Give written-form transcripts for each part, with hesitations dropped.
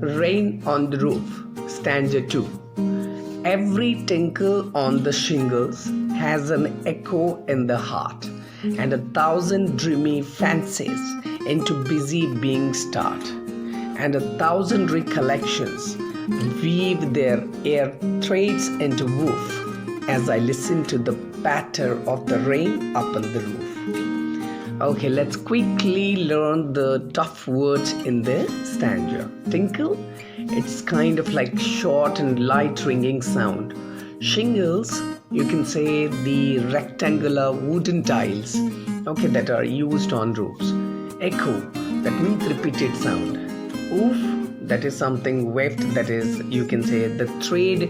Rain on the Roof, Stanza 2. Every tinkle on the shingles has an echo in the heart, and 1,000 dreamy fancies into busy being start, and 1,000 recollections weave their air threads into woof as I listen to the patter of the rain upon the roof. Okay, let's quickly learn the tough words in the stanza. Tinkle, it's kind of like short and light ringing sound. Shingles, you can say the rectangular wooden tiles, okay, that are used on roofs. Echo, that means repeated sound. Oof, that is something weft, that is, you can say the thread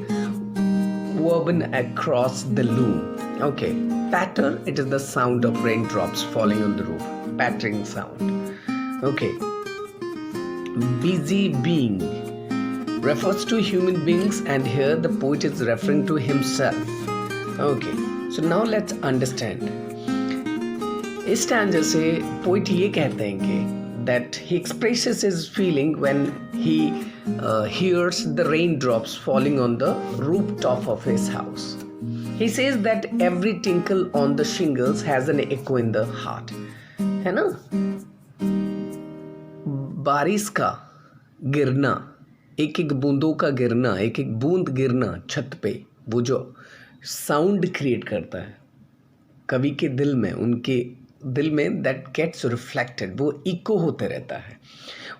woven across the loom. Okay, patter, it is the sound of raindrops falling on the roof. Pattering sound. Okay, busy being refers to human beings, and here the poet is referring to himself. Okay, so now let's understand. इस stanza से poet ये कहते हैं कि that he expresses his feeling when he hears the raindrops falling on the rooftop of his house. He says that every tinkle on the shingles has an echo in the heart. है ना? बारिश का गिरना, एक एक बूंदों का गिरना, एक एक बूंद गिरना छत पे, वो जो साउंड क्रिएट करता है कवि के दिल में, उनके दिल में, that gets reflected, वो इको होते रहता है.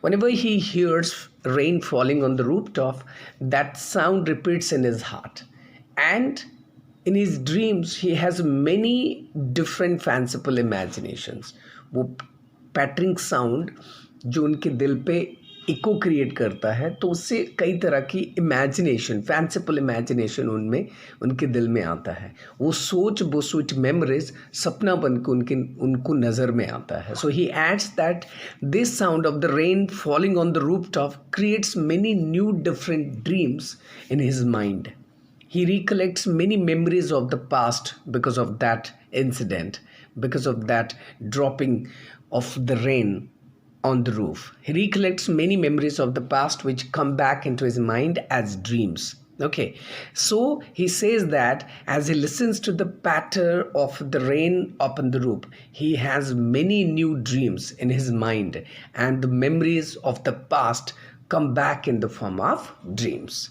Whenever he hears rain falling on the rooftop, that sound repeats in his heart. And in his dreams, he has many different fanciful imaginations. वो पैटरिंग साउंड जो उनके दिल पे इको क्रिएट करता है, तो उससे कई तरह की इमेजिनेशन, फैंसीफुल इमेजिनेशन उनमें, उनके दिल में आता है. वो सोच मेमोरीज सपना बन के उनको नज़र में आता है. So he adds that this sound of the rain falling on the roof top creates many new different dreams in his mind. He recollects many memories of the past because of that incident, because of that dropping of the rain on the roof. He recollects many memories of the past which come back into his mind as dreams. Okay, so he says that as he listens to the patter of the rain upon the roof, he has many new dreams in his mind, and the memories of the past come back in the form of dreams.